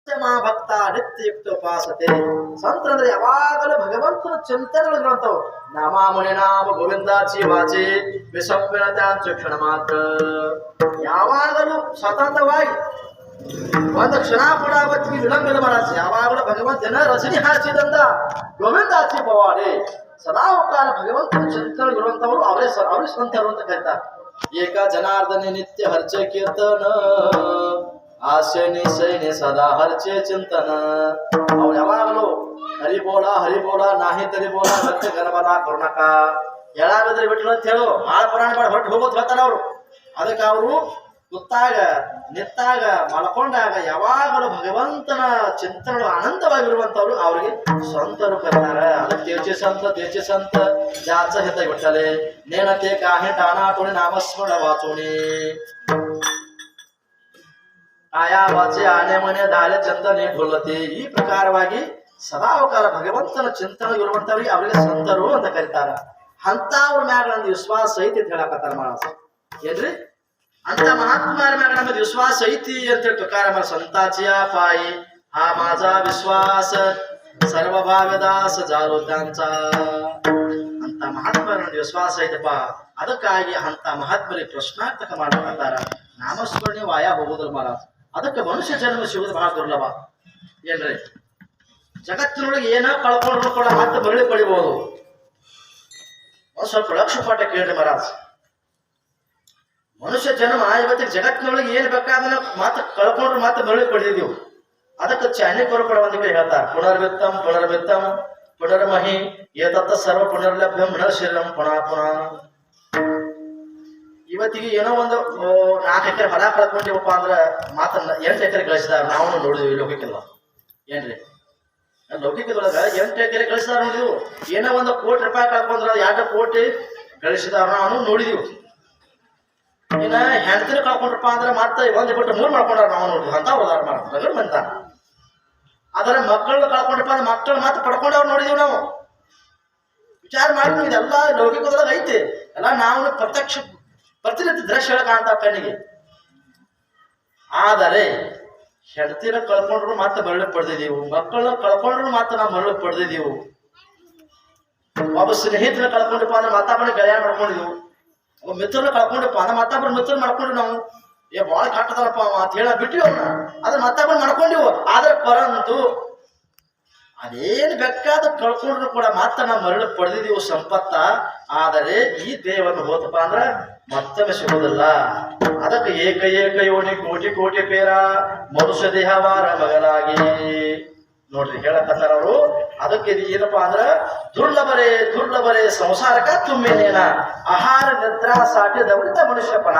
ಭಕ್ತ ನಿತ್ಯಯುಕ್ತ ಉಪಾಸತೆ ಸಂತರಂದ್ರೆ ಯಾವಾಗಲೂ ಭಗವಂತನ ಚಿಂತನೆಗಳಿರುವಂತವು ನಾಮಾಮುನಿ ನಾಮ ಗೋವಿಂದಾಚಿ ವಾಚಿ ವಿಸಂಪಿನತಾಂಚ ಕ್ಷಣ ಮಾತ್ರ ಯಾವಾಗಲೂ ಸತತವಾಗಿ ಒಂದು ಕ್ಷಣ ಕೂಡ ಅವತ್ತಿಗೆ ವಿಳಂಬದ ಮನಸ್ಸು ಯಾವಾಗಲೂ ಭಗವಂತನ ರಚನೆ ಹಾರಿಸಿದಂತ ಗೋವಿಂದಾಚಿ ಪವಾಡೆ ಸದಾ ಕಾಲ ಭಗವಂತನ ಚಿಂತನೆಗಳಿರುವಂತವರು ಅವರೇ ಸಂತರು ಅಂತ ಕರೀತಾರೆ. ಏಕ ಜನಾರ್ದನೆ ನಿತ್ಯ ಹರ್ಚ ಕೀರ್ತನ ಆಶನಿ ಸೈನ್ಯ ಸದಾ ಹರ್ಚೆ ಚಿಂತನ ಅವ್ರು ಯಾವಾಗಲೂ ಹರಿಬೋಳ ನಾಹಿ ತರಿಬೋಳ ಸತ್ಯ ಗರ್ಭನ ಕರುಣಕ ಹೇಳಾಗದ್ರೆ ಬಿಟ್ಟರು ಅಂತ ಹೇಳು ಮಾಳ ಪುರಾಣ ಮಾಡಿ ಹೊರಟು ಹೋಗೋದು ಹೇಳ್ತಾರೆ ಅವರು. ಅದಕ್ಕೆ ಅವರು ಕುತ್ತಾಗ ನಿತ್ತಾಗ ಮಲ್ಕೊಂಡಾಗ ಯಾವಾಗಲೂ ಭಗವಂತನ ಚಿಂತನೆಗಳು ಅನಂತವಾಗಿರುವಂತವ್ರು ಅವ್ರಿಗೆ ಸಂತರು ಕರೀತಾರೆ. ಅದಕ್ಕೆ ದೇಚಿ ಸಂತ ಜಾಚ ಹಿತ ಬಿಟ್ಟಲೆ ನೇನತೆ ಕಾಹಿ ಟಾಣಾಟೋಣಿ ನಾಮಸ್ಮರಣ ವಾಚೋಣಿ ಆಯಾ ವಾಚೆ ಆನೆ ಮನೆ ದಾಳೆ ಚಂದನೆ ಢೋಲತೆ ಈ ಪ್ರಕಾರವಾಗಿ ಸದಾವಕಾಲ ಭಗವಂತನ ಚಿಂತನೆ ಇರುವಂತವ್ರಿಗೆ ಅವರಿಗೆ ಸಂತರು ಅಂತ ಕರೀತಾರ. ಅಂತ ಅವ್ರ ಮ್ಯಾಗ ನಮ್ದು ವಿಶ್ವಾಸ ಐತಿ ಅಂತ ಹೇಳಕತ್ತಾರ ಮಾನಸ ಏನ್ರಿ ಅಂತ ಮಹಾತ್ಮಾರ ಮ್ಯಾಗ ನಮ್ದು ವಿಶ್ವಾಸ ಐತಿ ಅಂತ ಹೇಳಿ ಪ್ರಕಾರ ಮಾಡ ಸಂತಾಚಿಯ ಪಾಯಿ ಹಾ माझा ವಿಶ್ವಾಸ ಸರ್ವಭಾವ್ಯದಾಸ ಜಾರೋದ್ಯಾಂಚ ಅಂತ ಮಹಾತ್ಮರ ನಮ್ದು ವಿಶ್ವಾಸ ಐತಪ್ಪ. ಅದಕ್ಕಾಗಿ ಅಂತ ಮಹಾತ್ಮರಿಗೆ ಪ್ರಶ್ನಾರ್ಥಕ ಮಾಡಕತ್ತಾರ. ನಾಮಸ್ಮರಣೆ ವಾಯ ಹೋಗುದಿಲ್ಲ ಮಹಾರಾಜ. ಅದಕ್ಕೆ ಮನುಷ್ಯ ಜನ್ಮ ಸಿಗುದು ಬಹಳ ದುರ್ಲಭ ಏನ್ರಿ. ಜಗತ್ತಿನೊಳಗೆ ಏನ ಕಳ್ಕೊಂಡ್ರು ಕೂಡ ಮತ್ತೆ ಮರಳಿ ಪಡಿಬಹುದು. ಸ್ವಲ್ಪ ಲಕ್ಷ ಪಾಠ ಕೇಳ್ರಿ ಮಹಾರಾಜ್. ಮನುಷ್ಯ ಜನ್ಮ ಇವತ್ತಿಗೆ ಜಗತ್ತಿನೊಳಗೆ ಏನ್ ಬೇಕಾದ್ರೆ ಮತ್ತೆ ಕಳ್ಕೊಂಡ್ರು ಮತ್ತೆ ಮರಳಿ ಪಡೆದಿದ್ದೀವಿ. ಅದಕ್ಕೆ ಚಾಣಕ್ಯರು ಕೂಡ ಒಂದು ಕಡೆ ಹೇಳ್ತಾರೆ ಪುನರ್ವಿತ್ತಂ ಪುನರ್ಮಹಿ ಏತತ್ತ ಸರ್ವ ಪುನರ್ಲಭ್ಯಂ ನ ಶರೀರಂ ಪುನಃ. ಇವತ್ತಿಗೆ ಏನೋ ಒಂದು 4 ಎಕರೆ ಹೊಲ ಕಳ್ಕೊಂಡಿವಪ್ಪ ಅಂದ್ರೆ ಮಾತ್ರ 8 ಎಕರೆ ಗಳಿಸಿದಾರ ನಾವು ನೋಡಿದ್ವಿ ಲೌಕಿಕಲ್ಲ ಏನ್ರಿ. ಲೌಕಿಕದೊಳಗ 8 ಎಕರೆ ಗಳಿಸಿದಾರ ನೋಡಿದ್ವು. ಏನೋ ಒಂದು ₹1 ಕೋಟಿ ಕಳ್ಕೊಂಡ್ರ 2 ಕೋಟಿ ಗಳಿಸಿದಾರ ನಾವು ನೋಡಿದೀವಿ. ಇನ್ನ ಹೆಂಡತಿನ ಕಳ್ಕೊಂಡ್ರಪ್ಪ ಅಂದ್ರೆ ಮತ್ತೆ 1 ಬಿಟ್ಟು 3 ಮಾಡ್ಕೊಂಡ್ರ ನಾವು ನೋಡಿದ್ವಿ. ಅಂತ ಹೋದಾರ ಮಾಡ್ತಾರೆ. ಆದ್ರೆ ಮಕ್ಕಳನ್ನ ಕಳ್ಕೊಂಡ್ರಪ್ಪ ಅಂದ್ರೆ ಮಕ್ಕಳು ಮತ್ತೆ ಪಡ್ಕೊಂಡವ್ರು ನೋಡಿದೀವಿ ನಾವು. ವಿಚಾರ ಮಾಡಿ ಇದೆಲ್ಲ ಲೌಕಿಕದೊಳಗ ಐತಿ. ಎಲ್ಲ ನಾವು ಪ್ರತಿನಿತ್ಯ ದೃಶ್ಯ ಕಾಣ್ತಾ ಕಣ್ಣಿಗೆ. ಆದರೆ ಹೆಂಡತಿನ ಕಳ್ಕೊಂಡ್ರು ಮತ್ತೆ ಮರಳಿ ಪಡೆದಿದ್ದೀವು. ಮಕ್ಕಳನ್ನ ಕಳ್ಕೊಂಡ್ರು ಮತ್ತೆ ನಾವು ಮರಳಿ ಪಡೆದಿದ್ದೀವು. ಒಬ್ಬ ಸ್ನೇಹಿತನ ಕಳ್ಕೊಂಡ್ರಪ್ಪ ಅಂದ್ರೆ ಮತ್ತೊಬ್ಬನ ಗೆಳೆಯ ಮಾಡ್ಕೊಂಡಿದ್ವು. ಒಬ್ಬ ಮಿತ್ರನ ಕಳ್ಕೊಂಡ್ರಪ್ಪ ಅಂದ್ರೆ ಮತ್ತೊಬ್ಬರ ಮಿತ್ರ ಮಾಡ್ಕೊಂಡ್ರು ನಾವು. ಭಾಳ ಕಾಟದಲ್ಲಪ್ಪ ಅಂತ ಹೇಳ ಬಿಟ್ಟಿವಿ ಅವ್ನ. ಅದ್ರ ಮತ್ತೊಬ್ಬನ ಮಾಡ್ಕೊಂಡಿವು. ಆದ್ರೆ ಪರಂತು ಅದೇನು ಬೇಕಾದ ಕಳ್ಕೊಂಡ್ರು ಕೂಡ ಮತ್ತೆ ನಾವು ಮರಳಿ ಪಡೆದಿದ್ದೀವು ಸಂಪತ್ತ. ಆದರೆ ಈ ದೇಹವನ್ನು ಹೋತಪ್ಪ ಅಂದ್ರೆ ಮತ್ತೊಮ್ಮೆ ಸಿಗೋದಿಲ್ಲ. ಅದಕ್ಕೆ ಏಕ ಯೋನಿ ಕೋಟಿ ಪೇರ ಮನುಷ್ಯ ದೇಹವಾರ ಮಗನಾಗಿ ನೋಡ್ರಿ ಹೇಳಕತ್ತಾರ ಅವರು. ಅದಕ್ಕೆ ಇದು ಏನಪ್ಪಾ ಅಂದ್ರ ದುರ್ಲಭರೇ ಸಂಸಾರಕ ತುಮ್ಮೇನೇನ ಆಹಾರ ನಿದ್ರಾ ಸಾಟಿ ದವೃತ ಮನುಷ್ಯಪನ.